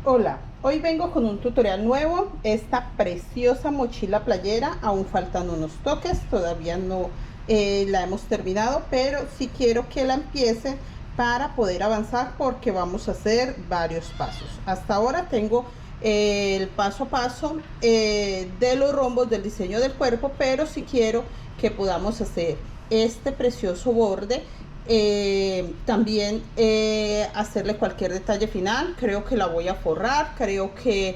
Hola, hoy vengo con un tutorial nuevo. Esta preciosa mochila playera, aún faltan unos toques, todavía no la hemos terminado, pero sí quiero que la empiece para poder avanzar porque vamos a hacer varios pasos. Hasta ahora tengo el paso a paso de los rombos del diseño del cuerpo, pero sí quiero que podamos hacer este precioso borde. También hacerle cualquier detalle final. Creo que la voy a forrar, creo que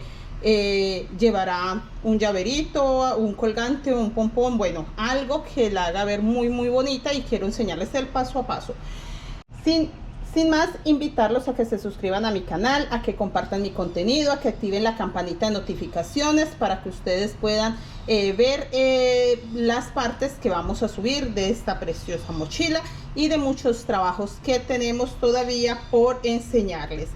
llevará un llaverito, un colgante, un pompón, bueno, algo que la haga ver muy bonita, y quiero enseñarles el paso a paso. Sin más, invitarlos a que se suscriban a mi canal, a que compartan mi contenido, a que activen la campanita de notificaciones para que ustedes puedan ver las partes que vamos a subir de esta preciosa mochila y de muchos trabajos que tenemos todavía por enseñarles.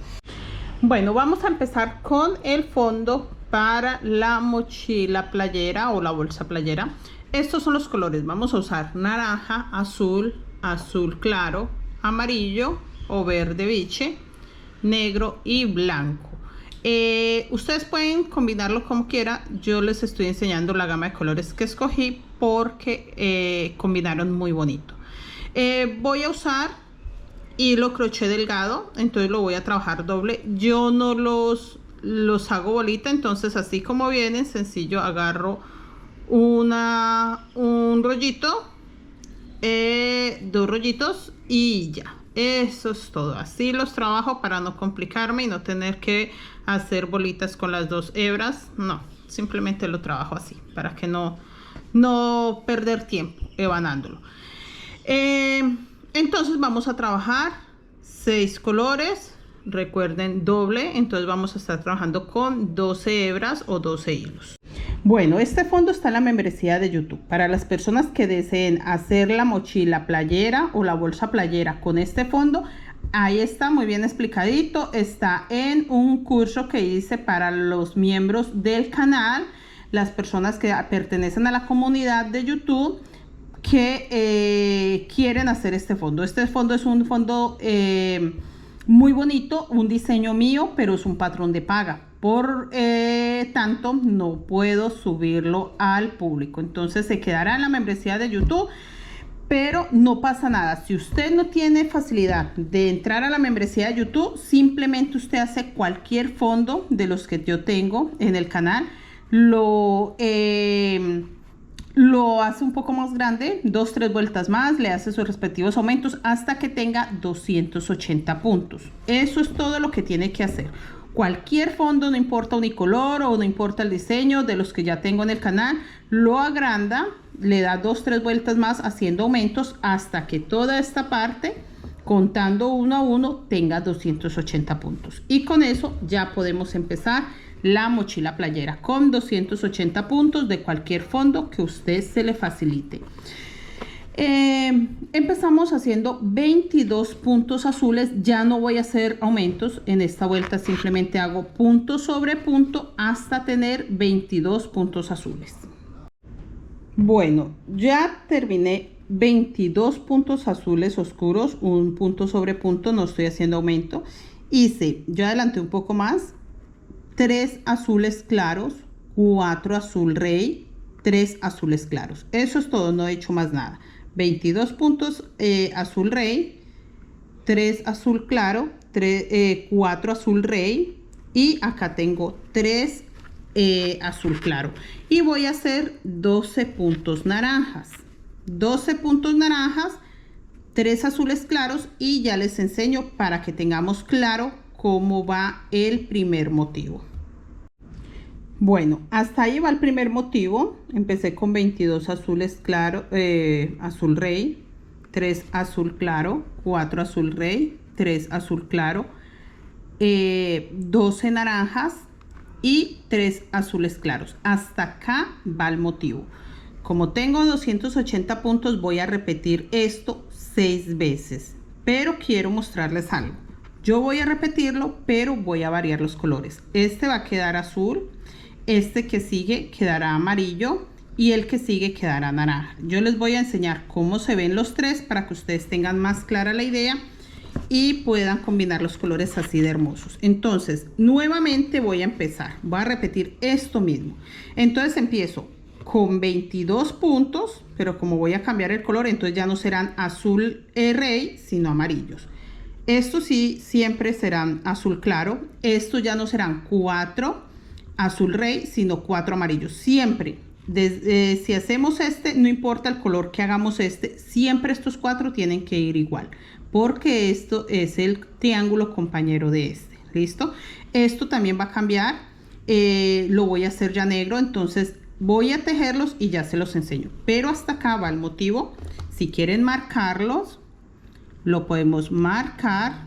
Bueno, vamos a empezar con el fondo para la mochila playera o la bolsa playera. Estos son los colores. Vamos a usar naranja, azul, azul claro, amarillo o verde biche, negro y blanco. Ustedes pueden combinarlo como quiera. Yo les estoy enseñando la gama de colores que escogí porque combinaron muy bonito. Voy a usar hilo crochet delgado, entonces lo voy a trabajar doble. Yo no los hago bolita, entonces así como vienen, sencillo, agarro un rollito, dos rollitos y ya. Eso es todo. Así los trabajo para no complicarme y no tener que hacer bolitas con las dos hebras. No, simplemente lo trabajo así para que no perder tiempo ebanándolo. Entonces vamos a trabajar 6 colores. Recuerden, doble, entonces vamos a estar trabajando con 12 hebras o 12 hilos. Bueno, este fondo está en la membresía de YouTube. Para las personas que deseen hacer la mochila playera o la bolsa playera con este fondo, ahí está muy bien explicadito. Está en un curso que hice para los miembros del canal, las personas que pertenecen a la comunidad de YouTube que quieren hacer este fondo. Este fondo es un fondo muy bonito, un diseño mío, pero es un patrón de paga. Por tanto, no puedo subirlo al público. Entonces se quedará en la membresía de YouTube. Pero no pasa nada. Si usted no tiene facilidad de entrar a la membresía de YouTube, simplemente usted hace cualquier fondo de los que yo tengo en el canal. Lo hace un poco más grande, 2-3 vueltas más, le hace sus respectivos aumentos hasta que tenga 280 puntos. Eso es todo lo que tiene que hacer. Cualquier fondo, no importa unicolor o no importa el diseño de los que ya tengo en el canal, lo agranda, le da 2-3 vueltas más haciendo aumentos hasta que toda esta parte, contando uno a uno, tenga 280 puntos. Y con eso ya podemos empezar la mochila playera con 280 puntos de cualquier fondo que usted se le facilite. Empezamos haciendo 22 puntos azules. Ya no voy a hacer aumentos en esta vuelta, simplemente hago punto sobre punto hasta tener 22 puntos azules. Bueno, ya terminé 22 puntos azules oscuros, un punto sobre punto, no estoy haciendo aumento. Yo adelanté un poco más, 3 azules claros, 4 azul rey, 3 azules claros. Eso es todo, no he hecho más nada. 22 puntos azul rey, 3 azul claro, 4 azul rey y acá tengo 3 azul claro. Y voy a hacer 12 puntos naranjas. 12 puntos naranjas, 3 azules claros y ya les enseño para que tengamos claro cómo va el primer motivo. Bueno, hasta ahí va el primer motivo. Empecé con 22 azules claro, azul rey, 3 azul claro, 4 azul rey, 3 azul claro, 12 naranjas y 3 azules claros. Hasta acá va el motivo. Como tengo 280 puntos, voy a repetir esto 6 veces, pero quiero mostrarles algo. Yo voy a repetirlo, pero voy a variar los colores. Este va a quedar azul, este que sigue quedará amarillo y el que sigue quedará naranja. Yo les voy a enseñar cómo se ven los tres para que ustedes tengan más clara la idea y puedan combinar los colores así de hermosos. Entonces nuevamente voy a empezar, voy a repetir esto mismo. Entonces empiezo con 22 puntos, pero como voy a cambiar el color, entonces ya no serán azul rey, sino amarillos. Estos sí siempre serán azul claro. Estos ya no serán 4 azul rey, sino 4 amarillos. Siempre, si hacemos este, no importa el color que hagamos este, siempre estos 4 tienen que ir igual, porque esto es el triángulo compañero de este. ¿Listo? Esto también va a cambiar. Lo voy a hacer ya negro, entonces voy a tejerlos y ya se los enseño. Pero hasta acá va el motivo. Si quieren marcarlos, lo podemos marcar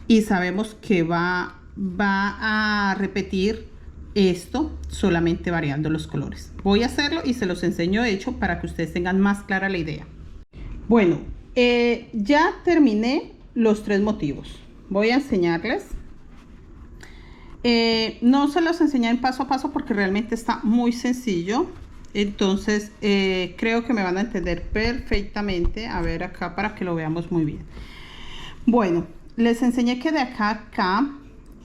y sabemos que va a repetir esto solamente variando los colores. Voy a hacerlo y se los enseño de hecho para que ustedes tengan más clara la idea. Bueno, ya terminé los 3 motivos. Voy a enseñarles. No se los enseñé en paso a paso porque realmente está muy sencillo. Entonces creo que me van a entender perfectamente. A ver acá para que lo veamos muy bien. Bueno, les enseñé que de acá a acá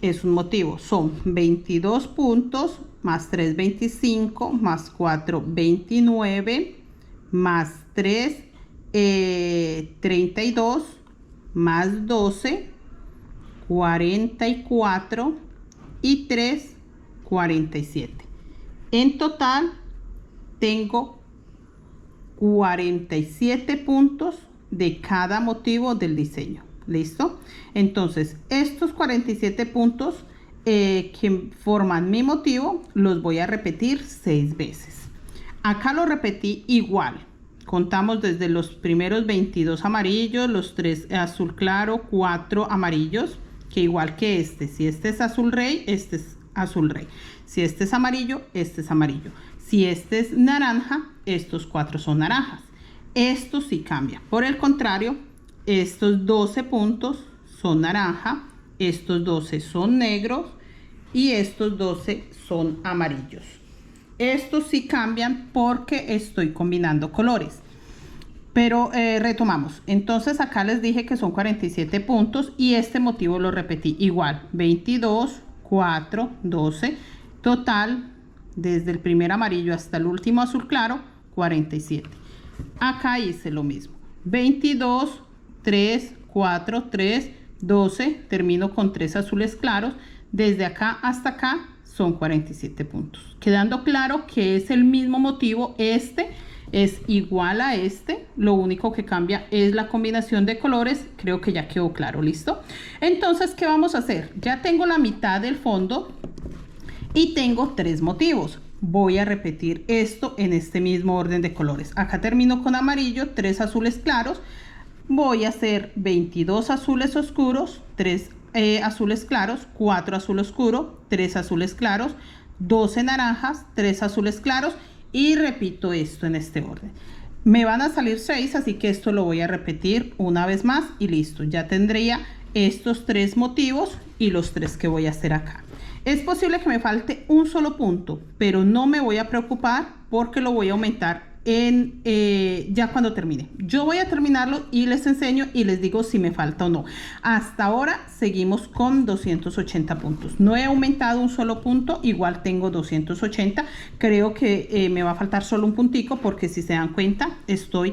es un motivo. Son 22 puntos más 3, 25, más 4, 29, más 3, 32, más 12, 44 y 3, 47. En total tengo 47 puntos de cada motivo del diseño. ¿Listo? Entonces estos 47 puntos que forman mi motivo los voy a repetir 6 veces. Acá lo repetí igual. Contamos desde los primeros 22 amarillos, los 3 azul claro, 4 amarillos, que igual que este. Si este es azul rey, este es azul rey. Si este es amarillo, este es amarillo. Si este es naranja, estos 4 son naranjas. Esto sí cambia. Por el contrario, estos 12 puntos son naranja, estos 12 son negros y estos 12 son amarillos. Estos sí cambian porque estoy combinando colores. Pero retomamos. Entonces acá les dije que son 47 puntos y este motivo lo repetí igual. 22, 4, 12. Total, desde el primer amarillo hasta el último azul claro, 47. Acá hice lo mismo. 22, 3, 4, 3, 12. Termino con 3 azules claros. Desde acá hasta acá son 47 puntos. Quedando claro que es el mismo motivo. Este es igual a este. Lo único que cambia es la combinación de colores. Creo que ya quedó claro. ¿Listo? Entonces, ¿qué vamos a hacer? Ya tengo la mitad del fondo y tengo 3 motivos. Voy a repetir esto en este mismo orden de colores. Acá termino con amarillo, 3 azules claros. Voy a hacer 22 azules oscuros, 3 azules claros, 4 azul oscuro, 3 azules claros, 12 naranjas, 3 azules claros y repito esto en este orden. Me van a salir 6, así que esto lo voy a repetir una vez más y listo. Ya tendría estos 3 motivos y los 3 que voy a hacer acá. Es posible que me falte un solo punto, pero no me voy a preocupar porque lo voy a aumentar ya cuando termine. Yo voy a terminarlo y les enseño y les digo si me falta o no. Hasta ahora seguimos con 280 puntos. No he aumentado un solo punto, igual tengo 280. Creo que me va a faltar solo un puntico porque si se dan cuenta estoy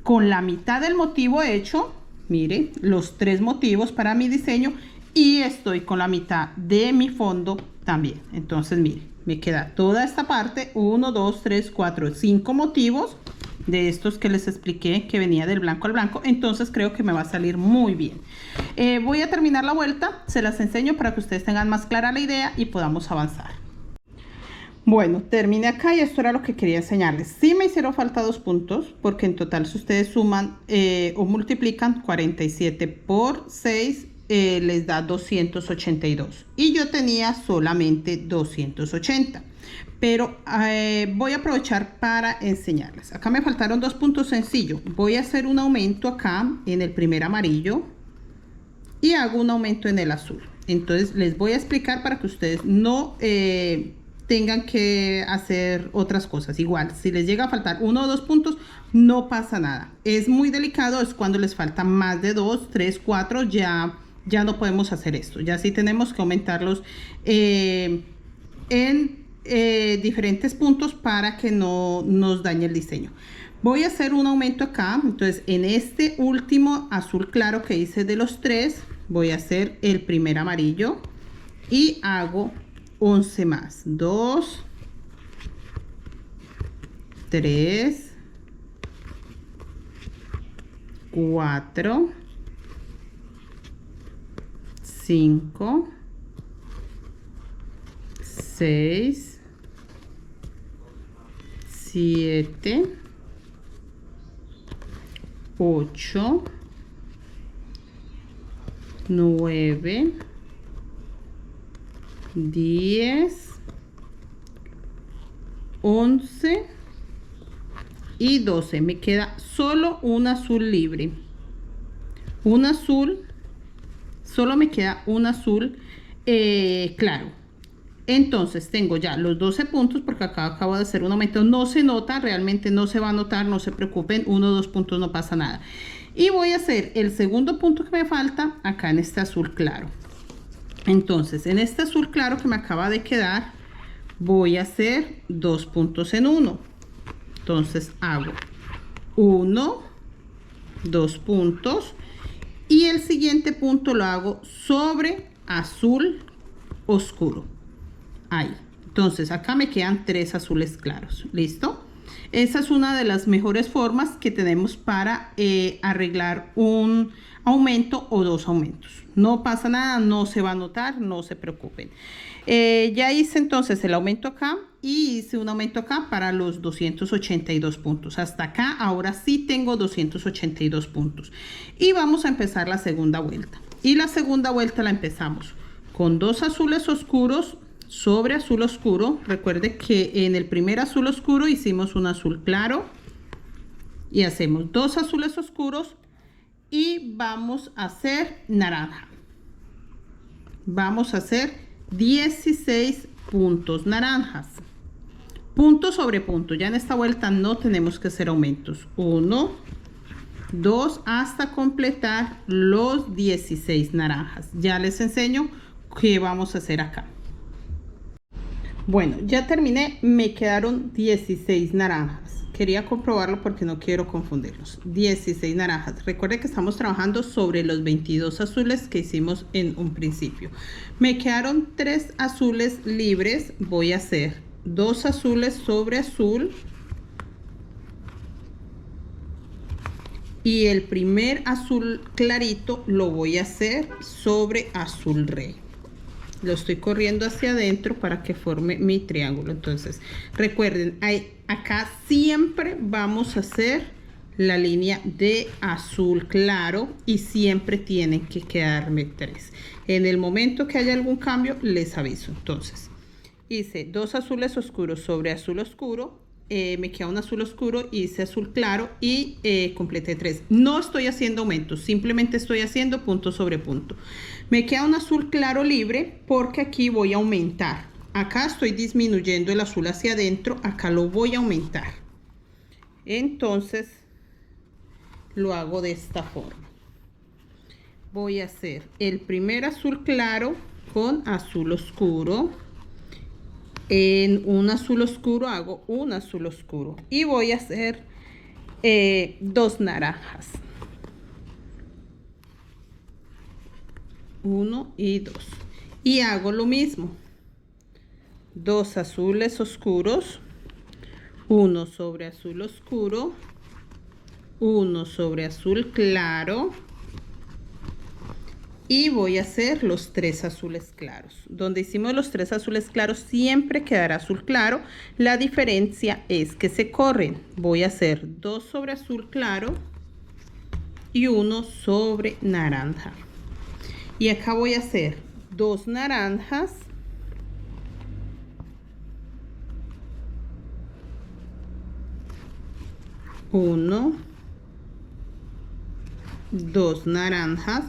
con la mitad del motivo hecho. Mire, los 3 motivos para mi diseño y estoy con la mitad de mi fondo también. Entonces mire, me queda toda esta parte, 1, 2, 3, 4, 5 motivos de estos que les expliqué que venía del blanco al blanco. Entonces creo que me va a salir muy bien. Voy a terminar la vuelta, se las enseño para que ustedes tengan más clara la idea y podamos avanzar. Bueno, terminé acá y esto era lo que quería enseñarles. Sí me hicieron falta 2 puntos porque en total si ustedes suman o multiplican 47 por 6 les da 282 y yo tenía solamente 280, pero voy a aprovechar para enseñarles. Acá me faltaron 2 puntos sencillos. Voy a hacer un aumento acá en el primer amarillo y hago un aumento en el azul. Entonces les voy a explicar para que ustedes no tengan que hacer otras cosas. Igual, si les llega a faltar 1 o 2 puntos, no pasa nada. Es muy delicado, es cuando les falta más de 2, 3, 4, ya no podemos hacer esto. Ya sí tenemos que aumentarlos en diferentes puntos para que no nos dañe el diseño. Voy a hacer un aumento acá. Entonces, en este último azul claro que hice de los 3, voy a hacer el primer amarillo y hago 11 más. 2, 3, 4, 5, 6, 7, 8, 9, 10, 11 y 12. Me queda solo un azul libre. Un azul, solo me queda un azul claro. Entonces tengo ya los 12 puntos porque acá acabo de hacer un aumento. No se nota, realmente no se va a notar, no se preocupen. 1 o 2 puntos no pasa nada. Y voy a hacer el segundo punto que me falta acá en este azul claro. Entonces en este azul claro que me acaba de quedar, voy a hacer 2 puntos en 1. Entonces hago 1, 2 puntos y el siguiente punto lo hago sobre azul oscuro. Ahí. Entonces acá me quedan 3 azules claros. ¿Listo? Esa es una de las mejores formas que tenemos para arreglar un aumento o 2 aumentos. No pasa nada, no se va a notar, no se preocupen. Ya hice entonces el aumento acá y hice un aumento acá para los 282 puntos. Hasta acá ahora sí tengo 282 puntos. Y vamos a empezar la segunda vuelta. Y la segunda vuelta la empezamos con 2 azules oscuros sobre azul oscuro. Recuerde que en el primer azul oscuro hicimos un azul claro y hacemos 2 azules oscuros y vamos a hacer naranja. Vamos a hacer 16 puntos naranjas, punto sobre punto. Ya en esta vuelta no tenemos que hacer aumentos. 1, 2 hasta completar los 16 naranjas. Ya les enseño qué vamos a hacer acá. Bueno, ya terminé, me quedaron 16 naranjas. Quería comprobarlo porque no quiero confundirlos. 16 naranjas. Recuerde que estamos trabajando sobre los 22 azules que hicimos en un principio. Me quedaron 3 azules libres. Voy a hacer 2 azules sobre azul. Y el primer azul clarito lo voy a hacer sobre azul rey. Lo estoy corriendo hacia adentro para que forme mi triángulo. Entonces recuerden, acá siempre vamos a hacer la línea de azul claro y siempre tienen que quedarme 3. En el momento que haya algún cambio les aviso. Entonces hice 2 azules oscuros sobre azul oscuro, me queda un azul oscuro, hice azul claro y completé 3. No estoy haciendo aumentos, simplemente estoy haciendo punto sobre punto. Me queda un azul claro libre porque aquí voy a aumentar. Acá estoy disminuyendo el azul hacia adentro, acá lo voy a aumentar. Entonces lo hago de esta forma. Voy a hacer el primer azul claro con azul oscuro. En un azul oscuro hago un azul oscuro y voy a hacer 2 naranjas. 1 y 2. Y hago lo mismo. 2 azules oscuros, 1 sobre azul oscuro, 1 sobre azul claro. Y voy a hacer los 3 azules claros. Donde hicimos los 3 azules claros siempre quedará azul claro. La diferencia es que se corren. Voy a hacer 2 sobre azul claro y 1 sobre naranja. Y acá voy a hacer 2 naranjas. Uno, 2 naranjas.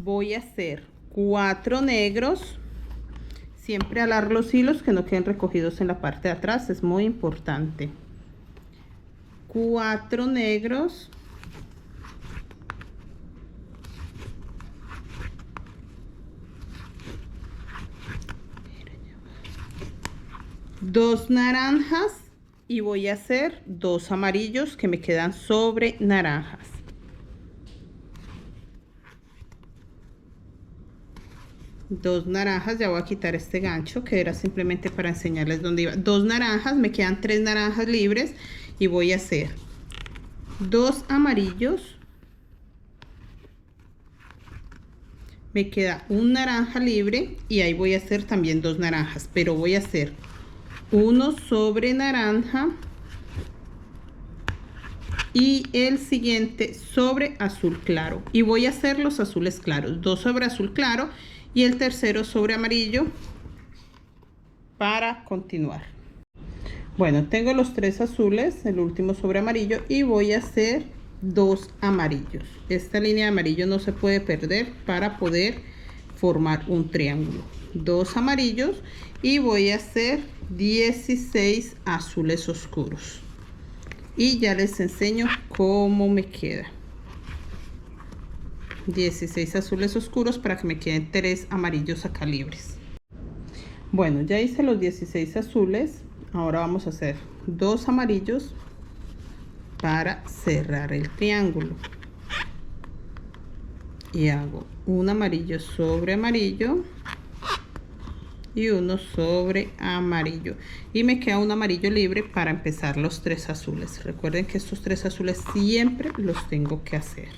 Voy a hacer 4 negros. Siempre alar los hilos que no queden recogidos en la parte de atrás, es muy importante. 4 negros. 2 naranjas y voy a hacer 2 amarillos que me quedan sobre naranjas. Dos naranjas, ya voy a quitar este gancho que era simplemente para enseñarles dónde iba. 2 naranjas, me quedan 3 naranjas libres y voy a hacer 2 amarillos. Me queda un naranja libre y ahí voy a hacer también 2 naranjas, pero voy a hacer uno sobre naranja y el siguiente sobre azul claro, y voy a hacer los azules claros, 2 sobre azul claro y el tercero sobre amarillo para continuar. Bueno, tengo los 3 azules, el último sobre amarillo, y voy a hacer 2 amarillos. Esta línea de amarillo no se puede perder para poder formar un triángulo. 2 amarillos y voy a hacer 16 azules oscuros y ya les enseño cómo me queda. 16 azules oscuros para que me queden 3 amarillos acá libres. Bueno, ya hice los 16 azules. Ahora vamos a hacer 2 amarillos para cerrar el triángulo y hago un amarillo sobre amarillo y uno sobre amarillo y me queda un amarillo libre para empezar los 3 azules. Recuerden que estos 3 azules siempre los tengo que hacer.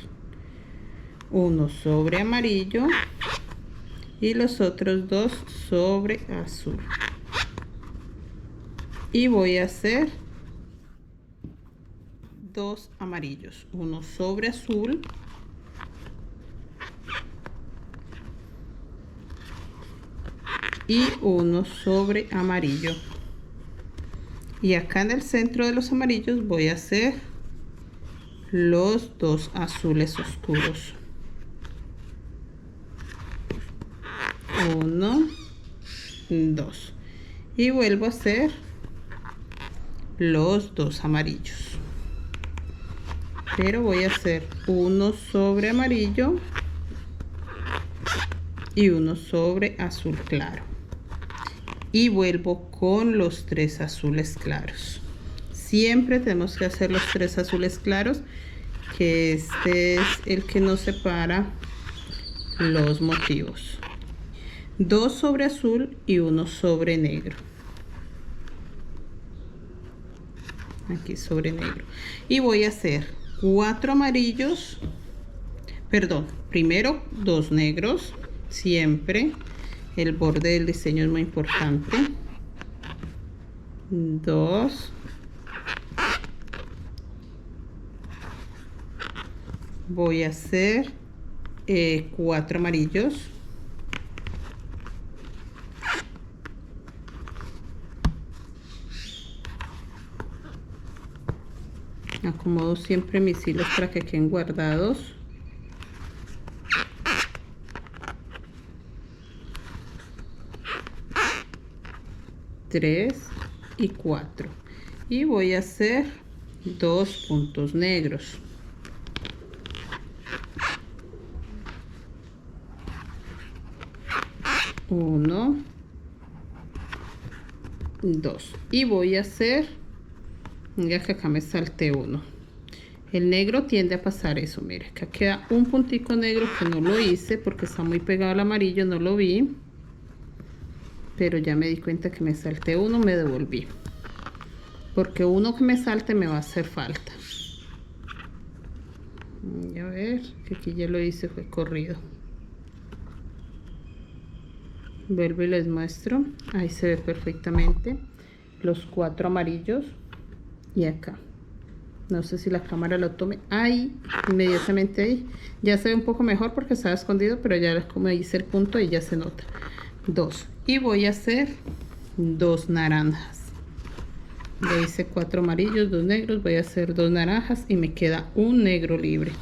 Uno sobre amarillo y los otros 2 sobre azul. Y voy a hacer 2 amarillos, uno sobre azul y uno sobre amarillo. Y acá en el centro de los amarillos voy a hacer los 2 azules oscuros. 1, 2 y vuelvo a hacer los 2 amarillos, pero voy a hacer uno sobre amarillo y uno sobre azul claro y vuelvo con los 3 azules claros. Siempre tenemos que hacer los 3 azules claros, que este es el que nos separa los motivos. 2 sobre azul y uno sobre negro. Aquí sobre negro. Y voy a hacer 4 amarillos, perdón, primero 2 negros. Siempre el borde del diseño es muy importante. 2. Voy a hacer 4 amarillos. Acomodo siempre mis hilos para que queden guardados. 3 y 4 y voy a hacer 2 puntos negros. Uno, 2 y voy a hacer, mira que acá me salté uno. El negro tiende a pasar eso, mire, acá queda un puntico negro que no lo hice porque está muy pegado al amarillo, no lo vi, pero ya me di cuenta que me salté uno, me devolví, porque uno que me salte me va a hacer falta. Y a ver, que aquí ya lo hice, fue corrido. Vuelvo y les muestro, ahí se ve perfectamente los 4 amarillos y acá. No sé si la cámara lo tome. Ahí, inmediatamente ahí. Ya se ve un poco mejor porque estaba escondido, pero ya como hice el punto y ya se nota. 2. Y voy a hacer 2 naranjas. Ya hice 4 amarillos, 2 negros. Voy a hacer 2 naranjas y me queda un negro libre.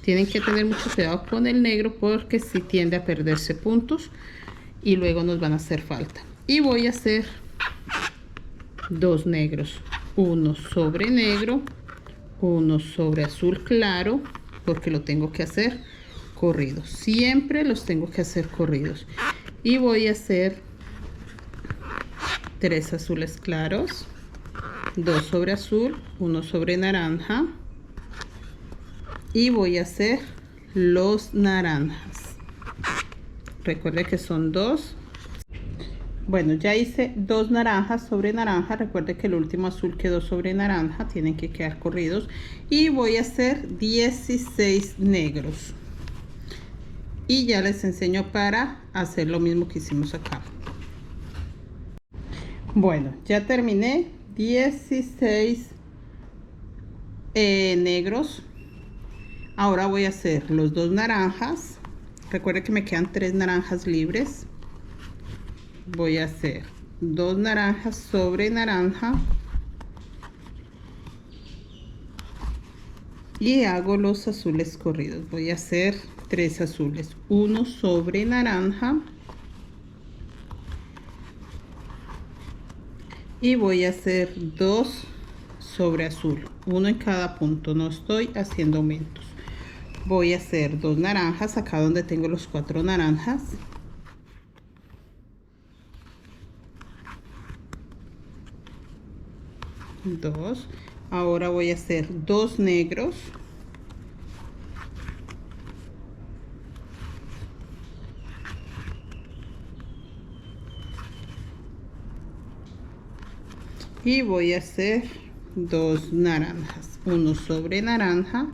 Tienen que tener mucho cuidado con el negro porque si tiende a perderse puntos. y luego nos van a hacer falta. Y voy a hacer 2 negros, uno sobre negro, uno sobre azul claro, porque lo tengo que hacer corridos, siempre los tengo que hacer corridos. Y voy a hacer 3 azules claros, 2 sobre azul, 1 sobre naranja, y voy a hacer los naranjas. Recuerde que son 2. Bueno, ya hice 2 naranjas sobre naranja. Recuerde que el último azul quedó sobre naranja, tienen que quedar corridos. Y voy a hacer 16 negros. Y ya les enseño para hacer lo mismo que hicimos acá. Bueno, ya terminé 16 negros. Ahora voy a hacer los 2 naranjas. Recuerden que me quedan 3 naranjas libres. Voy a hacer 2 naranjas sobre naranja. Y hago los azules corridos. Voy a hacer 3 azules. 1 sobre naranja. Y voy a hacer 2 sobre azul. 1 en cada punto. No estoy haciendo aumentos. Voy a hacer 2 naranjas acá donde tengo los 4 naranjas. Dos. Ahora voy a hacer 2 negros. Y voy a hacer 2 naranjas. 1 sobre naranja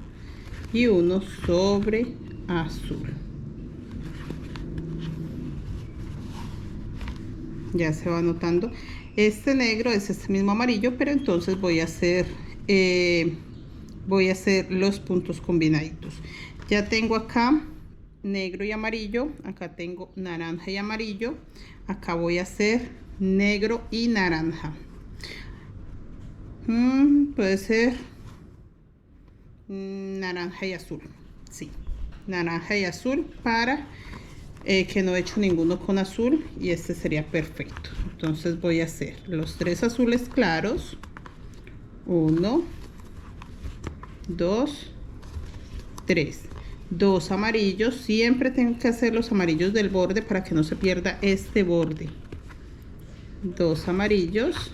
y 1 sobre azul. Ya se va notando. Este negro es este mismo amarillo, pero entonces voy a hacer los puntos combinaditos. Ya tengo acá negro y amarillo, acá tengo naranja y amarillo, acá voy a hacer negro y naranja. Puede ser naranja y azul, sí, naranja y azul, para que no he hecho ninguno con azul, y este sería perfecto. Entonces voy a hacer los 3 azules claros, 1, 2, 3, 2 amarillos. Siempre tengo que hacer los amarillos del borde para que no se pierda este borde. 2 amarillos.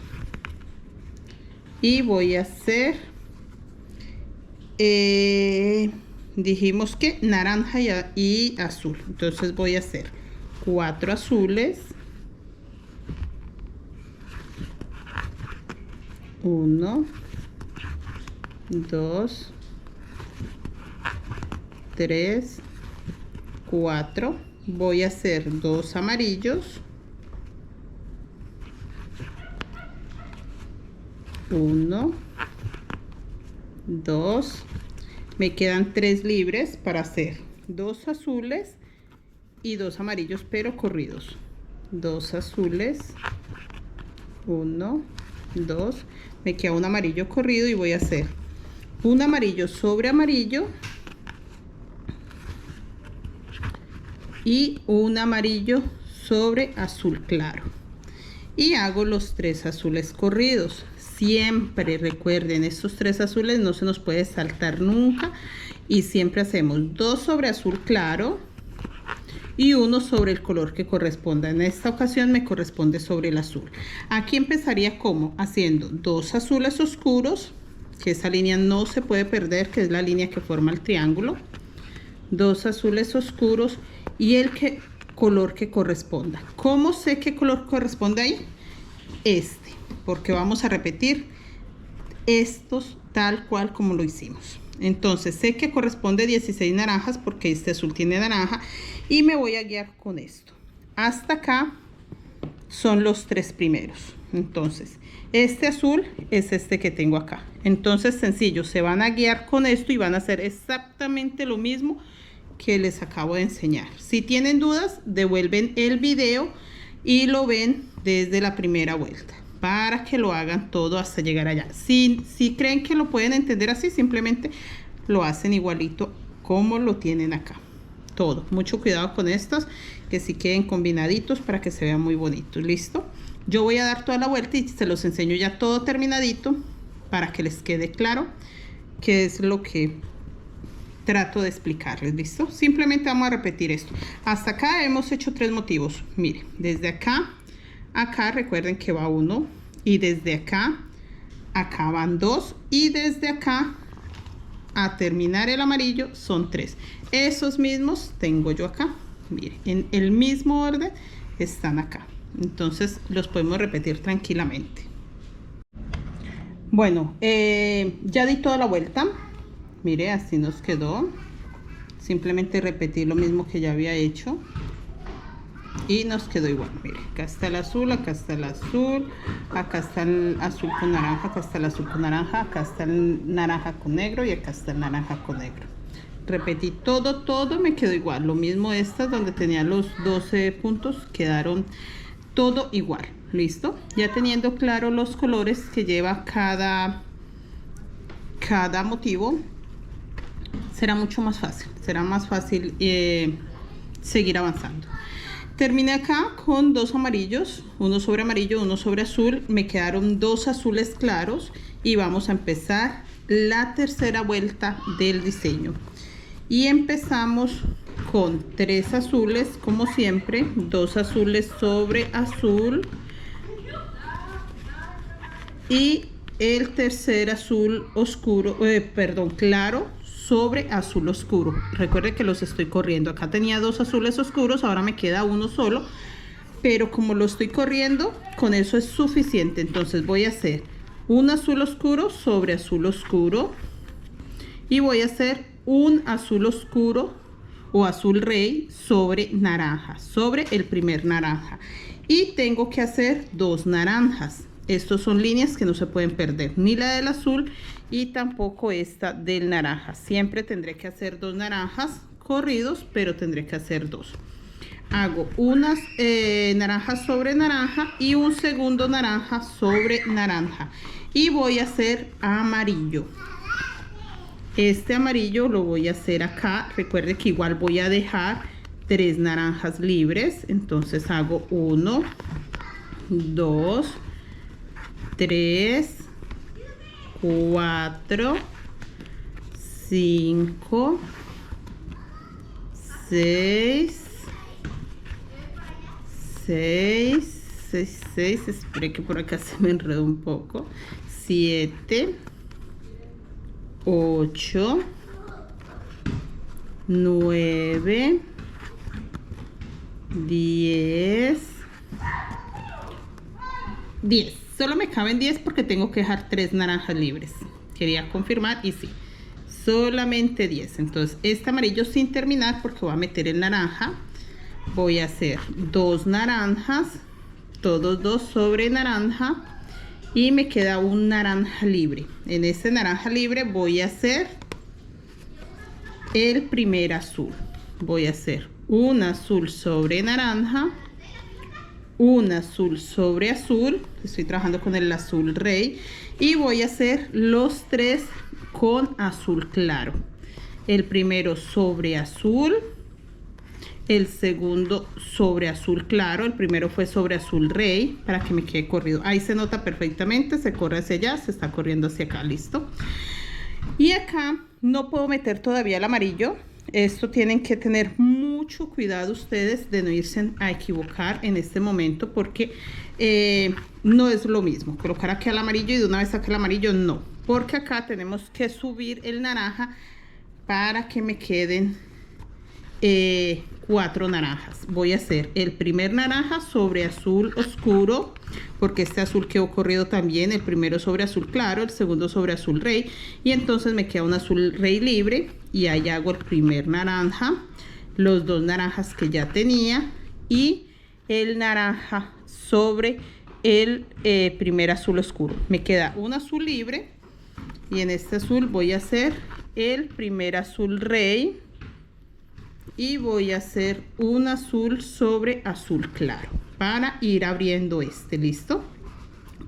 Y voy a hacer dijimos que naranja y azul. Entonces voy a hacer 4 azules, 1, 2, 3, 4. Voy a hacer 2 amarillos, 1, 2, me quedan 3 libres para hacer 2 azules y 2 amarillos, pero corridos. 2 azules, 1, 2, me queda un amarillo corrido y voy a hacer un amarillo sobre amarillo y un amarillo sobre azul claro, y hago los 3 azules corridos. Siempre recuerden, estos 3 azules no se nos puede saltar nunca, y siempre hacemos 2 sobre azul claro y 1 sobre el color que corresponda. En esta ocasión me corresponde sobre el azul. Aquí empezaría como haciendo 2 azules oscuros, que esa línea no se puede perder, que es la línea que forma el triángulo. 2 azules oscuros y el color que corresponda. ¿Cómo sé qué color corresponde ahí? Este, porque vamos a repetir estos tal cual como lo hicimos. Entonces sé que corresponde 16 naranjas porque este azul tiene naranja, y me voy a guiar con esto. Hasta acá son los 3 primeros. Entonces este azul es este que tengo acá. Entonces sencillo, se van a guiar con esto y van a hacer exactamente lo mismo que les acabo de enseñar. Si tienen dudas, devuelven el video y lo ven desde la primera vuelta, para que lo hagan todo hasta llegar allá. Si creen que lo pueden entender así, simplemente lo hacen igualito como lo tienen acá. todo. Mucho cuidado con estos, que sí queden combinaditos para que se vean muy bonitos. ¿Listo? Yo voy a dar toda la vuelta y se los enseño ya todo terminadito para que les quede claro qué es lo que trato de explicarles. ¿Listo? Simplemente vamos a repetir esto. Hasta acá hemos hecho 3 motivos. Miren, desde acá, acá recuerden que va 1, y desde acá, acá van 2, y desde acá a terminar el amarillo son 3. Esos mismos tengo yo acá. Miren, en el mismo orden están acá. Entonces los podemos repetir tranquilamente. Bueno, ya di toda la vuelta. Mire, así nos quedó. Simplemente repetí lo mismo que ya había hecho y nos quedó igual. Mire, acá está el azul, acá está el azul, acá está el azul con naranja, acá está el azul con naranja, acá está el naranja con negro y acá está el naranja con negro. Repetí todo, me quedó igual. Lo mismo estas donde tenía los 12 puntos, quedaron todo igual. ¿Listo? Ya teniendo claro los colores que lleva cada motivo, será mucho más fácil. Será más fácil seguir avanzando. Terminé acá con 2 amarillos, uno sobre amarillo, uno sobre azul. Me quedaron 2 azules claros y vamos a empezar la tercera vuelta del diseño. Y empezamos con 3 azules, como siempre, 2 azules sobre azul y el tercer azul oscuro, claro, sobre azul oscuro. Recuerde que los estoy corriendo. Acá tenía 2 azules oscuros, ahora me queda uno solo, pero como lo estoy corriendo, con eso es suficiente. Entonces voy a hacer un azul oscuro sobre azul oscuro y voy a hacer un azul oscuro o azul rey sobre naranja, sobre el primer naranja, y tengo que hacer 2 naranjas. Estos son líneas que no se pueden perder, ni la del azul y tampoco esta del naranja. Siempre tendré que hacer 2 naranjas corridos, pero tendré que hacer 2. Hago unas naranjas sobre naranja y un segundo naranja sobre naranja. Y voy a hacer amarillo. Este amarillo lo voy a hacer acá. Recuerde que igual voy a dejar 3 naranjas libres. Entonces hago 1, 2, 3, 4, 5, 6, 6, espere que por acá se me enredó un poco, 7, 8, 9, 10, solo me caben 10 porque tengo que dejar 3 naranjas libres. Quería confirmar y sí, solamente 10. Entonces este amarillo sin terminar porque voy a meter el naranja. Voy a hacer 2 naranjas, todos 2 sobre naranja, y me queda un naranja libre. En este naranja libre voy a hacer el primer azul. Voy a hacer un azul sobre naranja, un azul sobre azul, estoy trabajando con el azul rey, y voy a hacer los 3 con azul claro. El primero sobre azul, el segundo sobre azul claro, el primero fue sobre azul rey para que me quede corrido. Ahí se nota perfectamente, se corre hacia allá, se está corriendo hacia acá, listo. Y acá no puedo meter todavía el amarillo. Esto tienen que tener mucho cuidado ustedes de no irse a equivocar en este momento, porque no es lo mismo colocar aquí el amarillo y de una vez sacar el amarillo, no, porque acá tenemos que subir el naranja para que me queden 4 naranjas. Voy a hacer el primer naranja sobre azul oscuro, porque este azul quedó corrido también, el primero sobre azul claro, el segundo sobre azul rey, y entonces me queda un azul rey libre, y ahí hago el primer naranja, los 2 naranjas que ya tenía y el naranja sobre el primer azul oscuro. Me queda un azul libre y en este azul voy a hacer el primer azul rey y voy a hacer un azul sobre azul claro para ir abriendo este, listo.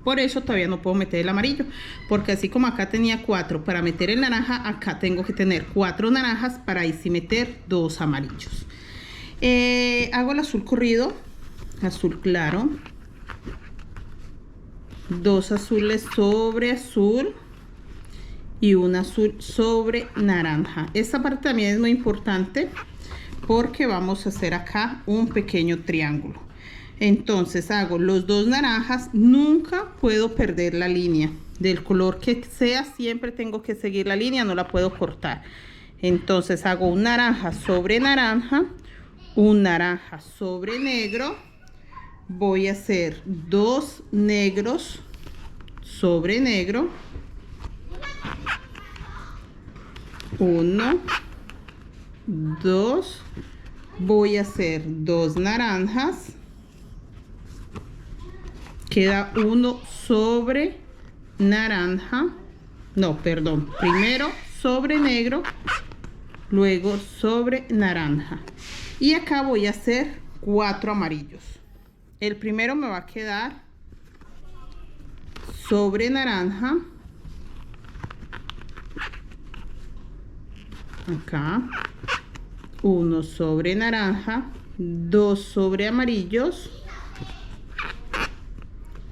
Por eso todavía no puedo meter el amarillo, porque así como acá tenía 4 para meter el naranja, acá tengo que tener 4 naranjas para ahí sí meter 2 amarillos. Hago el azul corrido, azul claro, 2 azules sobre azul y un azul sobre naranja. Esta parte también es muy importante porque vamos a hacer acá un pequeño triángulo. Entonces hago los 2 naranjas, nunca puedo perder la línea. Del color que sea, siempre tengo que seguir la línea, no la puedo cortar. Entonces hago un naranja sobre naranja, un naranja sobre negro. Voy a hacer 2 negros sobre negro. 1, 2. Voy a hacer 2 naranjas. Queda uno sobre naranja, no, perdón, primero sobre negro, luego sobre naranja. Y acá voy a hacer 4 amarillos. El primero me va a quedar sobre naranja, acá, 1 sobre naranja, 2 sobre amarillos,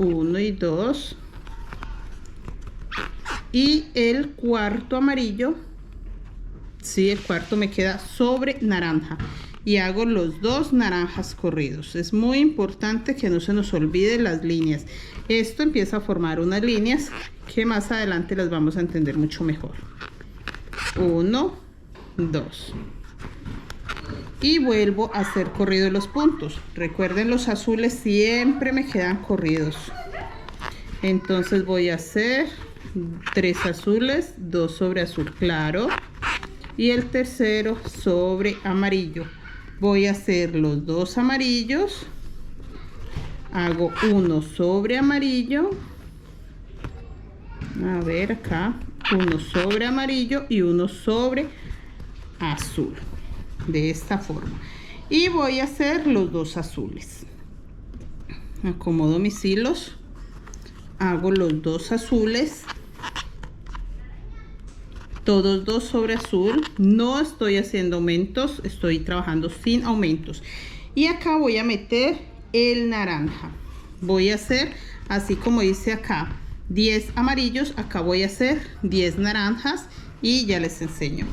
1 y 2, y el cuarto amarillo, sí, el cuarto me queda sobre naranja, y hago los 2 naranjas corridos. Es muy importante que no se nos olvide las líneas. Esto empieza a formar unas líneas que más adelante las vamos a entender mucho mejor. 1, 2. Y vuelvo a hacer corridos los puntos. Recuerden, los azules siempre me quedan corridos. Entonces voy a hacer 3 azules, 2 sobre azul claro y el tercero sobre amarillo. Voy a hacer los 2 amarillos, hago 1 sobre amarillo, a ver acá, 1 sobre amarillo y 1 sobre azul, de esta forma. Y voy a hacer los 2 azules. Acomodo mis hilos, hago los 2 azules, todos 2 sobre azul. No estoy haciendo aumentos, estoy trabajando sin aumentos. Y acá voy a meter el naranja. Voy a hacer así como dice acá 10 amarillos, acá voy a hacer 10 naranjas y ya les enseño.